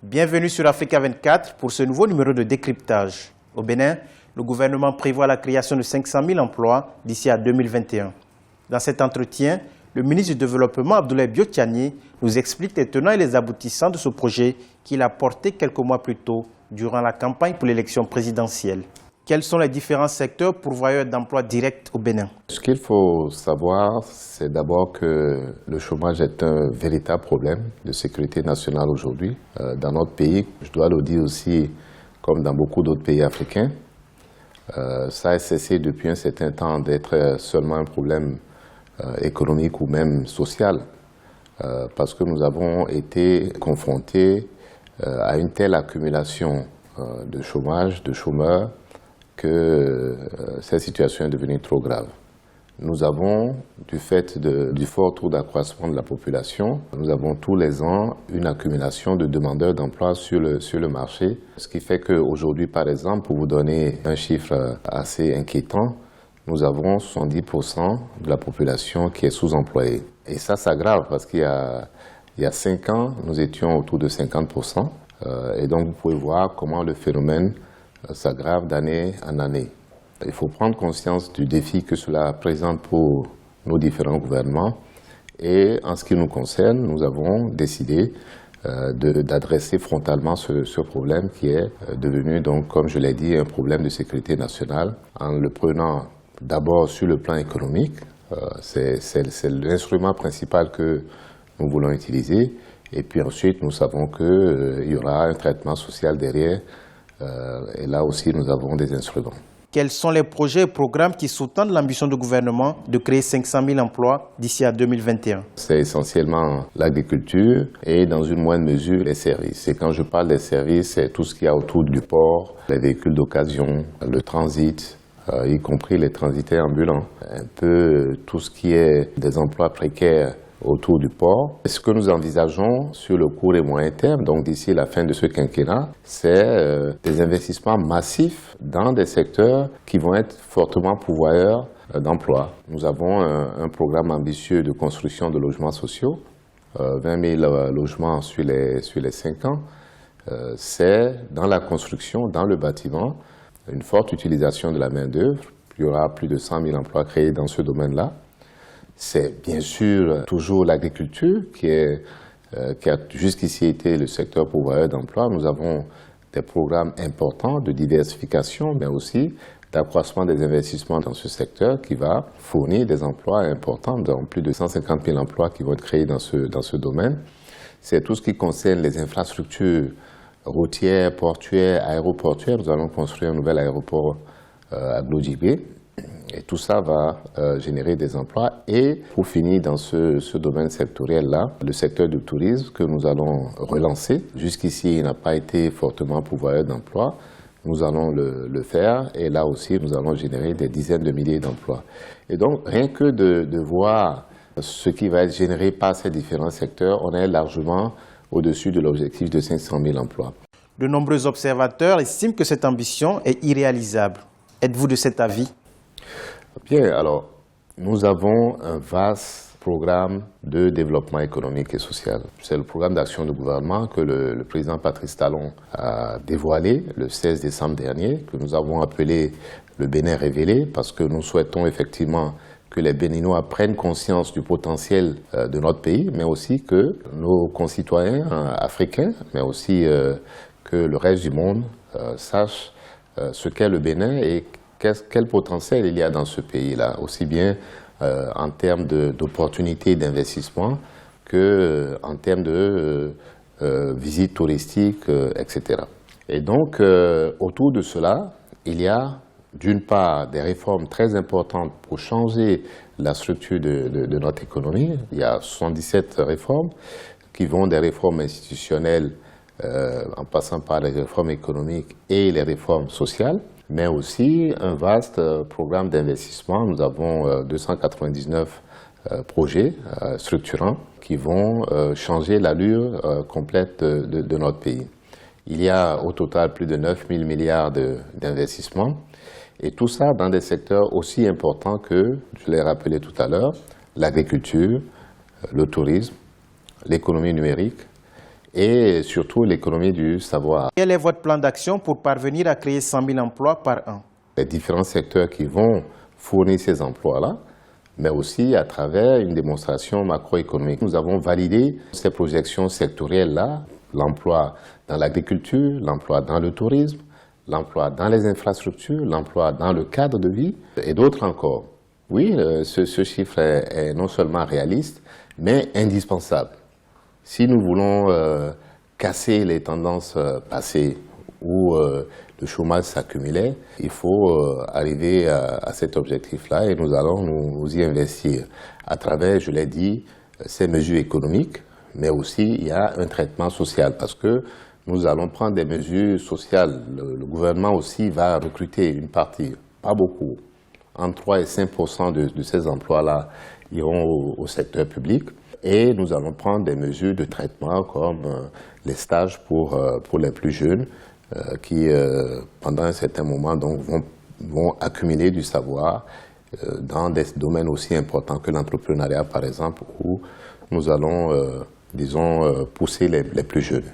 Bienvenue sur Africa 24 pour ce nouveau numéro de décryptage. Au Bénin, le gouvernement prévoit la création de 500 000 emplois d'ici à 2021. Dans cet entretien, le ministre du Développement, Abdoulaye Bio-Tiani, nous explique les tenants et les aboutissants de ce projet qu'il a porté quelques mois plus tôt durant la campagne pour l'élection présidentielle. Quels sont les différents secteurs pourvoyeurs d'emplois directs au Bénin? Ce qu'il faut savoir, c'est d'abord que le chômage est un véritable problème de sécurité nationale aujourd'hui. Dans notre pays, je dois le dire aussi, comme dans beaucoup d'autres pays africains, ça a cessé depuis un certain temps d'être seulement un problème économique ou même social, parce que nous avons été confrontés à une telle accumulation de chômage, de chômeurs, que cette situation est devenue trop grave. Nous avons, du fait du fort taux d'accroissement de la population, nous avons tous les ans une accumulation de demandeurs d'emploi sur le marché. Ce qui fait qu'aujourd'hui, par exemple, pour vous donner un chiffre assez inquiétant, nous avons 70% de la population qui est sous-employée. Et ça s'aggrave parce qu'il y a 5 ans, nous étions autour de 50%. Et donc, vous pouvez voir comment le phénomène s'aggrave d'année en année. Il faut prendre conscience du défi que cela présente pour nos différents gouvernements. Et en ce qui nous concerne, nous avons décidé d'adresser frontalement ce problème qui est devenu, donc, comme je l'ai dit, un problème de sécurité nationale, en le prenant d'abord sur le plan économique. C'est l'instrument principal que nous voulons utiliser. Et puis ensuite, nous savons qu'il y aura un traitement social derrière. Et là aussi, nous avons des instruments. Quels sont les projets et programmes qui sous-tendent l'ambition du gouvernement de créer 500 000 emplois d'ici à 2021? C'est essentiellement l'agriculture et dans une moindre mesure les services. Et quand je parle des services, c'est tout ce qu'il y a autour du port, les véhicules d'occasion, le transit, y compris les transitaires ambulants, un peu tout ce qui est des emplois précaires autour du port. Ce que nous envisageons sur le court et moyen terme, donc d'ici la fin de ce quinquennat, c'est des investissements massifs dans des secteurs qui vont être fortement pourvoyeurs d'emplois. Nous avons un programme ambitieux de construction de logements sociaux, 20 000 logements sur les 5 ans. C'est dans la construction, dans le bâtiment, une forte utilisation de la main-d'œuvre. Il y aura plus de 100 000 emplois créés dans ce domaine-là. C'est bien sûr toujours l'agriculture qui a jusqu'ici été le secteur pourvoyeur d'emploi. Nous avons des programmes importants de diversification, mais aussi d'accroissement des investissements dans ce secteur qui va fournir des emplois importants, dans plus de 150 000 emplois qui vont être créés dans ce domaine. C'est tout ce qui concerne les infrastructures routières, portuaires, aéroportuaires. Nous allons construire un nouvel aéroport à Glodjibé. Et tout ça va générer des emplois. Et pour finir dans ce domaine sectoriel-là, le secteur du tourisme que nous allons relancer. Jusqu'ici, il n'a pas été fortement pourvoyeur d'emplois. Nous allons le faire. Et là aussi, nous allons générer des dizaines de milliers d'emplois. Et donc, rien que de voir ce qui va être généré par ces différents secteurs, on est largement au-dessus de l'objectif de 500 000 emplois. De nombreux observateurs estiment que cette ambition est irréalisable. Êtes-vous de cet avis? Bien, alors, nous avons un vaste programme de développement économique et social. C'est le programme d'action du gouvernement que le président Patrice Talon a dévoilé le 16 décembre dernier, que nous avons appelé le Bénin révélé, parce que nous souhaitons effectivement que les Béninois prennent conscience du potentiel de notre pays, mais aussi que nos concitoyens africains, mais aussi que le reste du monde sache ce qu'est le Bénin et quel potentiel il y a dans ce pays-là, aussi bien en termes d'opportunités d'investissement qu'en termes de visites touristiques, etc. Et donc, autour de cela, il y a d'une part des réformes très importantes pour changer la structure de notre économie. Il y a 77 réformes qui vont des réformes institutionnelles en passant par les réformes économiques et les réformes sociales, mais aussi un vaste programme d'investissement. Nous avons 299 projets structurants qui vont changer l'allure complète de notre pays. Il y a au total plus de 9 000 milliards d'investissements, et tout ça dans des secteurs aussi importants que, je l'ai rappelé tout à l'heure, l'agriculture, le tourisme, l'économie numérique et surtout l'économie du savoir. Quel est votre plan d'action pour parvenir à créer 100 000 emplois par an? Les différents secteurs qui vont fournir ces emplois-là, mais aussi à travers une démonstration macroéconomique. Nous avons validé ces projections sectorielles-là, l'emploi dans l'agriculture, l'emploi dans le tourisme, l'emploi dans les infrastructures, l'emploi dans le cadre de vie et d'autres encore. Oui, ce chiffre est non seulement réaliste, mais indispensable. Si nous voulons casser les tendances passées où le chômage s'accumulait, il faut arriver à cet objectif-là et nous allons nous y investir à travers, je l'ai dit, ces mesures économiques, mais aussi il y a un traitement social parce que nous allons prendre des mesures sociales. Le gouvernement aussi va recruter une partie, pas beaucoup, entre 3 et 5% de ces emplois-là iront au secteur public. Et nous allons prendre des mesures de traitement comme les stages pour les plus jeunes qui, pendant un certain moment, donc, vont accumuler du savoir dans des domaines aussi importants que l'entrepreneuriat, par exemple, où nous allons, disons, pousser les plus jeunes.